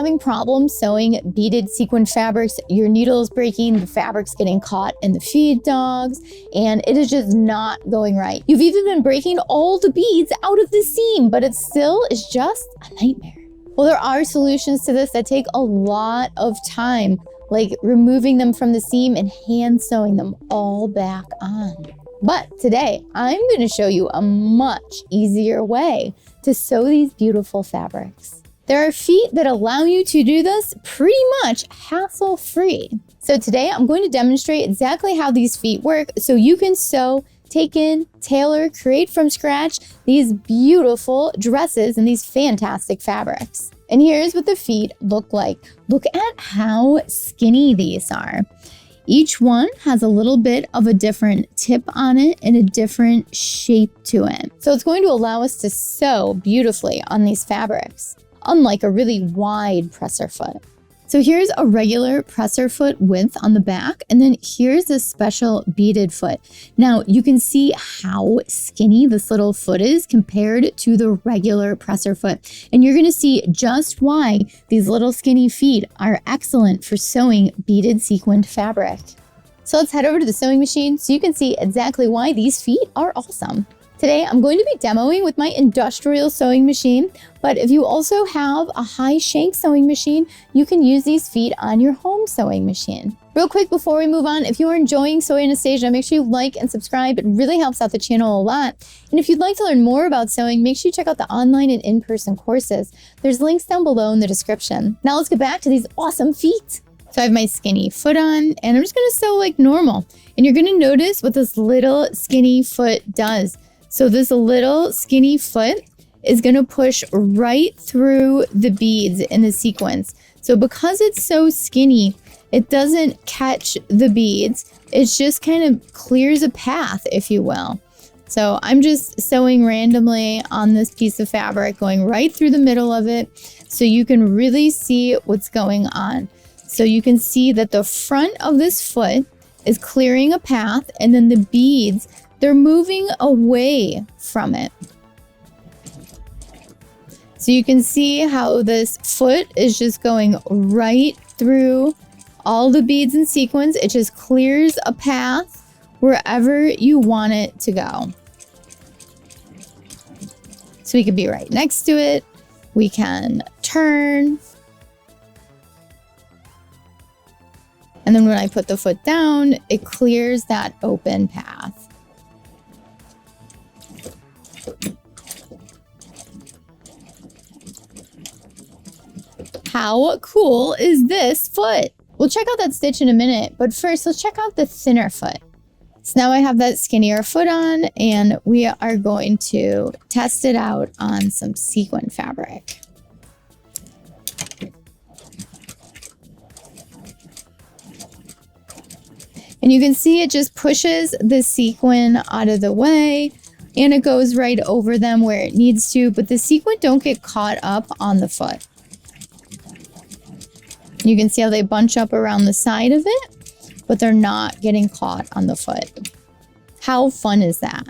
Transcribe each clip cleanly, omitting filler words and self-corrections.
having problems sewing beaded sequin fabrics, your needle is breaking, the fabric's getting caught in the feed dogs, and it is just not going right. You've even been breaking all the beads out of the seam, but it still is just a nightmare. Well, there are solutions to this that take a lot of time, like removing them from the seam and hand sewing them all back on. But today, I'm going to show you a much easier way to sew these beautiful fabrics. There are feet that allow you to do this pretty much hassle-free. So today, I'm going to demonstrate exactly how these feet work so you can sew, take in, tailor, create from scratch these beautiful dresses and these fantastic fabrics. And here's what the feet look like. Look at how skinny these are. Each one has a little bit of a different tip on it and a different shape to it. So it's going to allow us to sew beautifully on these fabrics, unlike a really wide presser foot. So here's a regular presser foot width on the back, and then here's a special beaded foot. Now you can see how skinny this little foot is compared to the regular presser foot. And you're gonna see just why these little skinny feet are excellent for sewing beaded sequined fabric. So let's head over to the sewing machine so you can see exactly why these feet are awesome. Today, I'm going to be demoing with my industrial sewing machine, but if you also have a high shank sewing machine, you can use these feet on your home sewing machine. Real quick before we move on, if you are enjoying Sew Anastasia, make sure you like and subscribe. It really helps out the channel a lot. And if you'd like to learn more about sewing, make sure you check out the online and in-person courses. There's links down below in the description. Now let's get back to these awesome feet. So I have my skinny foot on, and I'm just gonna sew like normal. And you're gonna notice what this little skinny foot does. So this little skinny foot is gonna push right through the beads in the sequins. So because it's so skinny, it doesn't catch the beads. It just kind of clears a path, if you will. So I'm just sewing randomly on this piece of fabric, going right through the middle of it so you can really see what's going on. So you can see that the front of this foot is clearing a path, and then the beads, they're moving away from it. So you can see how this foot is just going right through all the beads and sequins. It just clears a path wherever you want it to go. So we could be right next to it. We can turn. And then when I put the foot down, it clears that open path. How cool is this foot? We'll check out that stitch in a minute, but first let's check out the thinner foot. So now I have that skinnier foot on, and we are going to test it out on some sequin fabric. And you can see it just pushes the sequin out of the way, and it goes right over them where it needs to, but the sequin don't get caught up on the foot. You can see how they bunch up around the side of it, but they're not getting caught on the foot. How fun is that?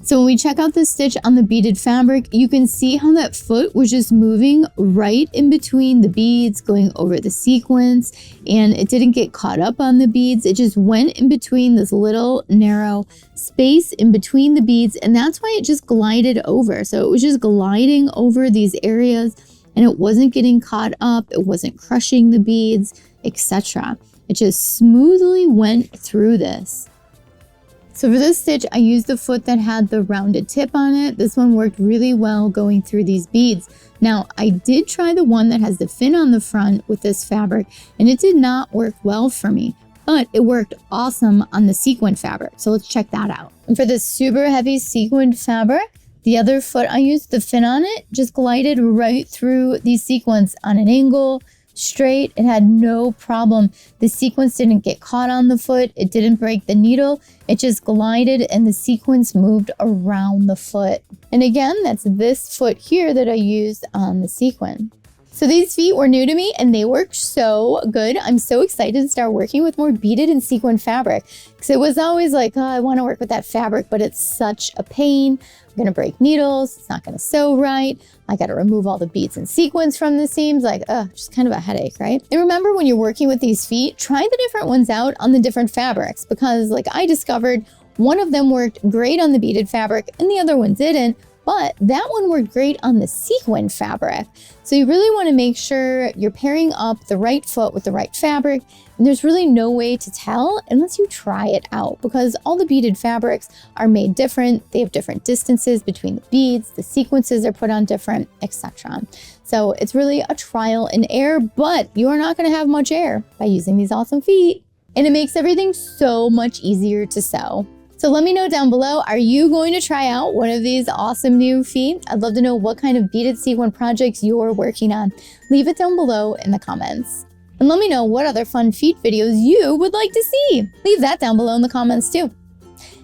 So when we check out the stitch on the beaded fabric, you can see how that foot was just moving right in between the beads, going over the sequins, and it didn't get caught up on the beads. It just went in between this little narrow space in between the beads, and that's why it just glided over. So it was just gliding over these areas, and it wasn't getting caught up, it wasn't crushing the beads, etc. It just smoothly went through this. So for this stitch, I used the foot that had the rounded tip on it. This one worked really well going through these beads. Now, I did try the one that has the fin on the front with this fabric, and it did not work well for me, but it worked awesome on the sequin fabric. So let's check that out. And for this super heavy sequined fabric, the other foot I used, the fin on it, just glided right through these sequins on an angle, straight. It had no problem. The sequins didn't get caught on the foot. It didn't break the needle. It just glided and the sequins moved around the foot. And again, that's this foot here that I used on the sequin. So these feet were new to me and they work so good. I'm so excited to start working with more beaded and sequin fabric because it was always like, oh, I want to work with that fabric, but it's such a pain. I'm going to break needles. It's not going to sew right. I got to remove all the beads and sequins from the seams. Like, just kind of a headache, right? And remember, when you're working with these feet, try the different ones out on the different fabrics because like I discovered one of them worked great on the beaded fabric and the other one didn't. But that one worked great on the sequin fabric. So you really want to make sure you're pairing up the right foot with the right fabric. And there's really no way to tell unless you try it out because all the beaded fabrics are made different. They have different distances between the beads, the sequences are put on different, etc. So it's really a trial and error, but you're not going to have much error by using these awesome feet. And it makes everything so much easier to sew. So let me know down below, are you going to try out one of these awesome new feet? I'd love to know what kind of beaded sequin projects you're working on. Leave it down below in the comments. And let me know what other fun feet videos you would like to see. Leave that down below in the comments too.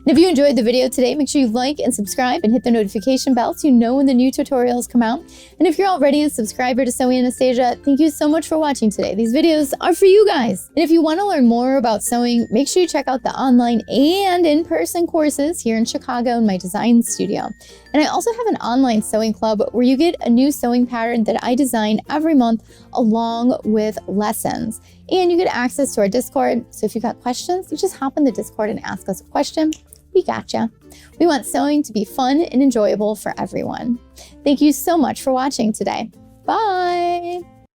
And if you enjoyed the video today, make sure you like and subscribe and hit the notification bell so you know when the new tutorials come out. And if you're already a subscriber to Sewing Anastasia, thank you so much for watching today. These videos are for you guys. And if you want to learn more about sewing, make sure you check out the online and in-person courses here in Chicago in my design studio. And I also have an online sewing club where you get a new sewing pattern that I design every month along with lessons. And you get access to our Discord. So if you've got questions, you just hop in the Discord and ask us a question. We gotcha. We want sewing to be fun and enjoyable for everyone. Thank you so much for watching today. Bye.